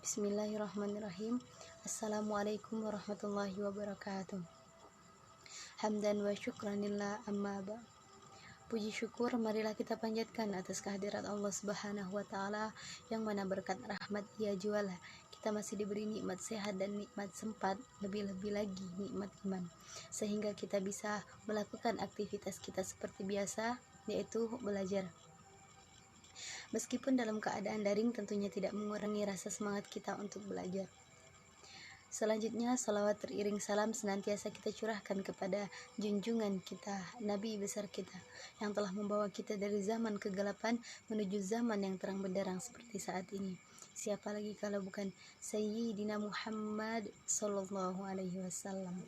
Bismillahirrahmanirrahim. Assalamualaikum warahmatullahi wabarakatuh. Hamdan wa syukranillah amma ba. Puji syukur marilah kita panjatkan atas kehadirat Allah Subhanahu wa taala yang mana berkat rahmat Ia jualah kita masih diberi nikmat sehat dan nikmat sempat, lebih-lebih lagi nikmat iman, sehingga kita bisa melakukan aktivitas kita seperti biasa, yaitu belajar. Meskipun dalam keadaan daring tentunya tidak mengurangi rasa semangat kita untuk belajar. Selanjutnya, salawat teriring salam senantiasa kita curahkan kepada junjungan kita, Nabi besar kita, yang telah membawa kita dari zaman kegelapan menuju zaman yang terang benderang seperti saat ini. Siapa lagi kalau bukan Sayyidina Muhammad Sallallahu Alaihi Wasallam.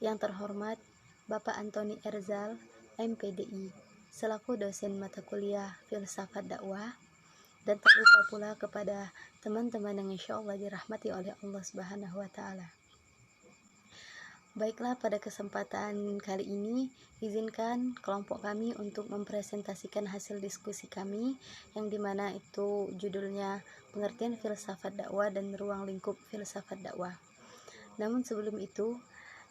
Yang terhormat Bapak Antoni Erzal, MPDI, selaku dosen mata kuliah Filsafat Dakwah, dan tak lupa pula kepada teman-teman yang insya Allah dirahmati oleh Allah Subhanahu wa Ta'ala. Baiklah, pada kesempatan kali ini izinkan kelompok kami untuk mempresentasikan hasil diskusi kami, yang dimana itu judulnya pengertian filsafat dakwah dan ruang lingkup filsafat dakwah. Namun sebelum itu,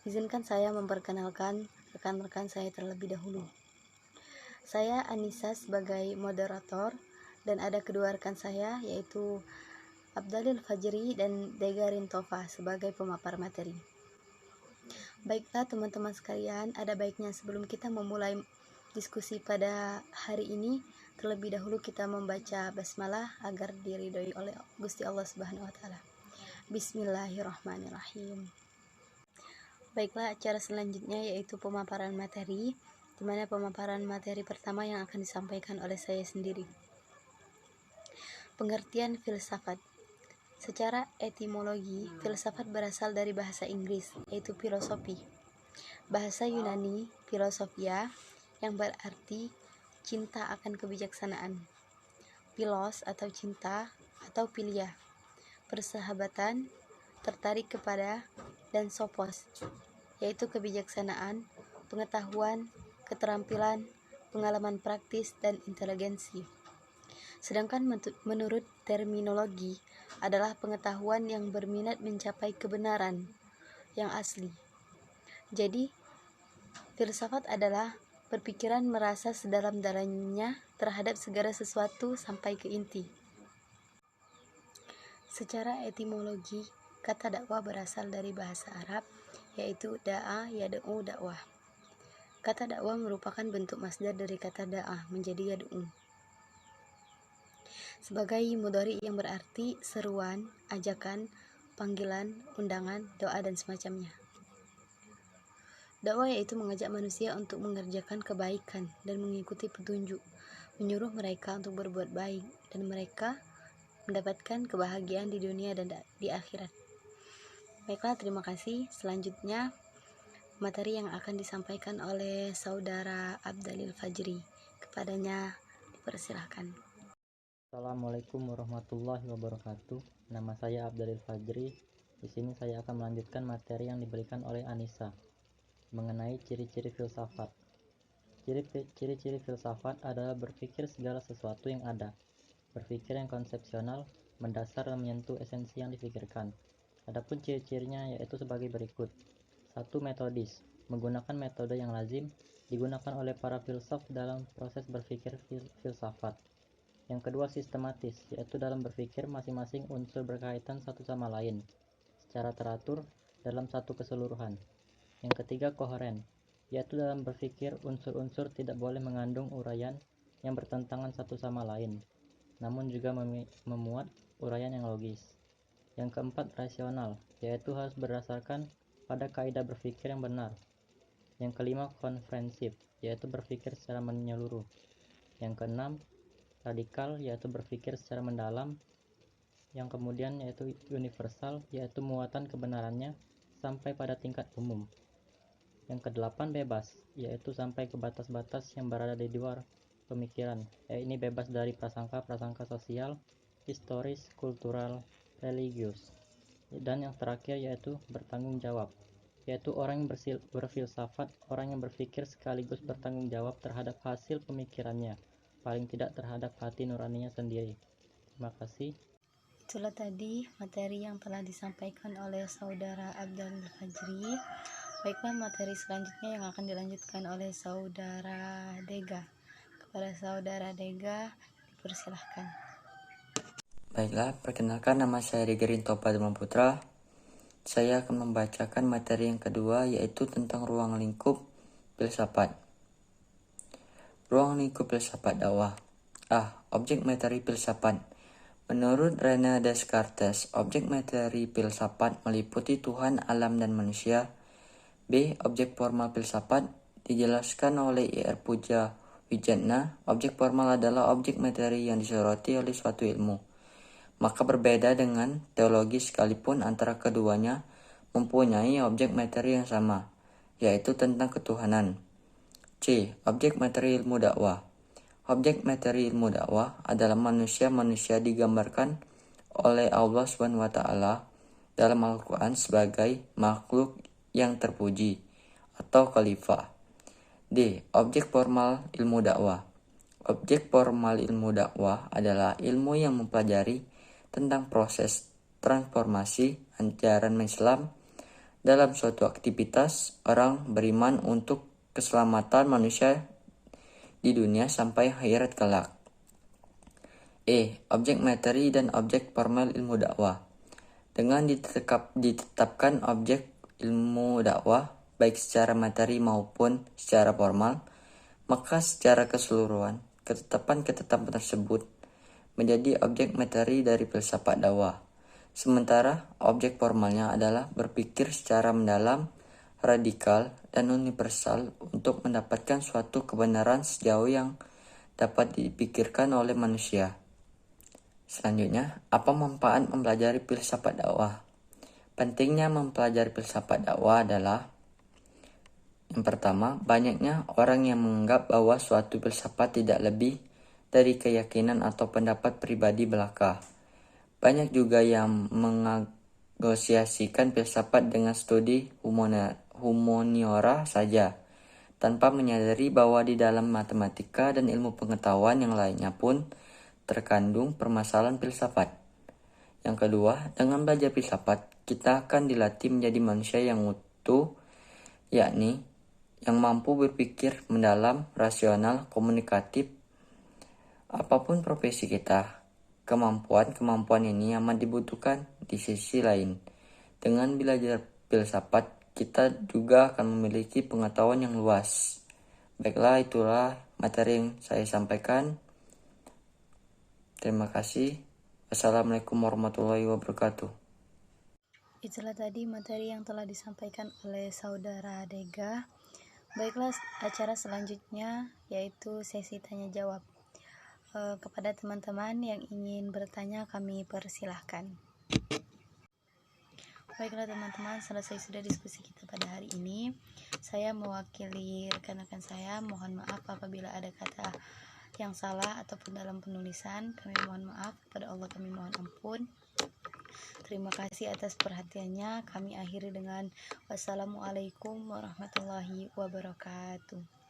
izinkan saya memperkenalkan rekan-rekan saya terlebih dahulu. Saya Anissa sebagai moderator, dan ada kedua rekan saya yaitu Abdalil Fajri dan Degarin Tova sebagai pemapar materi. Baiklah teman-teman sekalian, ada baiknya sebelum kita memulai diskusi pada hari ini, terlebih dahulu kita membaca basmalah agar diridhoi oleh Gusti Allah Subhanahu wa Ta'ala. Bismillahirrahmanirrahim. Baiklah, acara selanjutnya yaitu pemaparan materi, di mana pemaparan materi pertama yang akan disampaikan oleh saya sendiri. Pengertian filsafat. Secara etimologi, filsafat berasal dari bahasa Inggris, yaitu filosofi. Bahasa Yunani, filosofia, yang berarti cinta akan kebijaksanaan. Philos atau cinta, atau philia, persahabatan, tertarik kepada, dan sophos, yaitu kebijaksanaan, pengetahuan, keterampilan, pengalaman praktis, dan inteligensi. Sedangkan menurut terminologi adalah pengetahuan yang berminat mencapai kebenaran yang asli. Jadi, filsafat adalah berpikiran merasa sedalam-dalamnya terhadap segala sesuatu sampai ke inti. Secara etimologi, kata dakwah berasal dari bahasa Arab, yaitu da'a yad'u dakwah. Kata dakwah merupakan bentuk masdar dari kata da'ah menjadi yad'u, sebagai mudhari yang berarti seruan, ajakan, panggilan, undangan, doa, dan semacamnya. Dakwah yaitu mengajak manusia untuk mengerjakan kebaikan dan mengikuti petunjuk, menyuruh mereka untuk berbuat baik, dan mereka mendapatkan kebahagiaan di dunia dan di akhirat. Baiklah, terima kasih. Selanjutnya, materi yang akan disampaikan oleh saudara Abdalil Fajri. Kepadanya dipersilahkan. Assalamualaikum warahmatullahi wabarakatuh. Nama saya Abdalil Fajri. Di sini saya akan melanjutkan materi yang diberikan oleh Anissa mengenai ciri-ciri filsafat. Ciri-ciri filsafat adalah berpikir segala sesuatu yang ada, berpikir yang konsepsional, mendasar dan menyentuh esensi yang dipikirkan. Adapun ciri-cirinya yaitu sebagai berikut. 1. Metodis, menggunakan metode yang lazim digunakan oleh para filsuf dalam proses berpikir filsafat. Yang kedua, sistematis, yaitu dalam berpikir masing-masing unsur berkaitan satu sama lain secara teratur dalam satu keseluruhan. Yang ketiga, koheren, yaitu dalam berpikir unsur-unsur tidak boleh mengandung uraian yang bertentangan satu sama lain, namun juga memuat uraian yang logis. Yang keempat, rasional, yaitu harus berdasarkan pada kaidah berpikir yang benar. Yang kelima, komprehensif, yaitu berpikir secara menyeluruh. Yang keenam, radikal, yaitu berpikir secara mendalam. Yang kemudian yaitu universal, yaitu muatan kebenarannya sampai pada tingkat umum. Yang kedelapan, bebas, yaitu sampai ke batas-batas yang berada di luar pemikiran. Ini bebas dari prasangka-prasangka sosial, historis, kultural, religius. Dan yang terakhir yaitu bertanggung jawab, yaitu orang yang berfilsafat, orang yang berpikir sekaligus bertanggung jawab terhadap hasil pemikirannya, paling tidak terhadap hati nuraninya sendiri. Terima kasih. Itulah tadi materi yang telah disampaikan oleh saudara Abdul Fajri. Baiklah, materi selanjutnya yang akan dilanjutkan oleh saudara Dega. Kepada saudara Dega, dipersilahkan. Baiklah, perkenalkan, nama saya Degerinto Padma Putra. Saya akan membacakan materi yang kedua, yaitu tentang ruang lingkup filsafat. Ruang lingkup filsafat dakwah. Objek materi filsafat. Menurut René Descartes, objek materi filsafat meliputi Tuhan, alam, dan manusia. B. Objek formal filsafat. Dijelaskan oleh I.R. Puja Wijatna, objek formal adalah objek materi yang disoroti oleh suatu ilmu. Maka berbeda dengan teologi sekalipun antara keduanya mempunyai objek materi yang sama, yaitu tentang ketuhanan. C. Objek materi ilmu dakwah. Objek materi ilmu dakwah adalah manusia-manusia digambarkan oleh Allah SWT dalam Al-Quran sebagai makhluk yang terpuji atau khalifah. D. Objek formal ilmu dakwah. Objek formal ilmu dakwah adalah ilmu yang mempelajari tentang proses transformasi ajaran Islam dalam suatu aktivitas orang beriman untuk keselamatan manusia di dunia sampai akhirat kelak. E. Objek materi dan objek formal ilmu dakwah. Dengan ditetapkan objek ilmu dakwah baik secara materi maupun secara formal, maka secara keseluruhan ketetapan-ketetapan tersebut menjadi objek materi dari filsafat dakwah. Sementara objek formalnya adalah berpikir secara mendalam, radikal, dan universal untuk mendapatkan suatu kebenaran sejauh yang dapat dipikirkan oleh manusia. Selanjutnya, apa manfaat mempelajari filsafat dakwah? Pentingnya mempelajari filsafat dakwah adalah: yang pertama, banyaknya orang yang menganggap bahwa suatu filsafat tidak lebih dari keyakinan atau pendapat pribadi belaka. Banyak juga yang mengasosiasikan filsafat dengan studi humaniora saja, tanpa menyadari bahwa di dalam matematika dan ilmu pengetahuan yang lainnya pun terkandung permasalahan filsafat. Yang kedua, dengan belajar filsafat, kita akan dilatih menjadi manusia yang utuh, yakni yang mampu berpikir mendalam, rasional, komunikatif. Apapun profesi kita, kemampuan ini amat dibutuhkan di sisi lain. Dengan belajar filsafat, kita juga akan memiliki pengetahuan yang luas. Baiklah, itulah materi yang saya sampaikan. Terima kasih. Wassalamualaikum warahmatullahi wabarakatuh. Itulah tadi materi yang telah disampaikan oleh saudara Dega. Baiklah, acara selanjutnya yaitu sesi tanya jawab. Kepada teman-teman yang ingin bertanya, kami persilahkan. Baiklah teman-teman, selesai sudah diskusi kita pada hari ini. Saya mewakili rekan-rekan saya, mohon maaf apabila ada kata yang salah ataupun dalam penulisan. Kami mohon maaf, kepada Allah kami mohon ampun. Terima kasih atas perhatiannya. Kami akhiri dengan wassalamualaikum warahmatullahi wabarakatuh.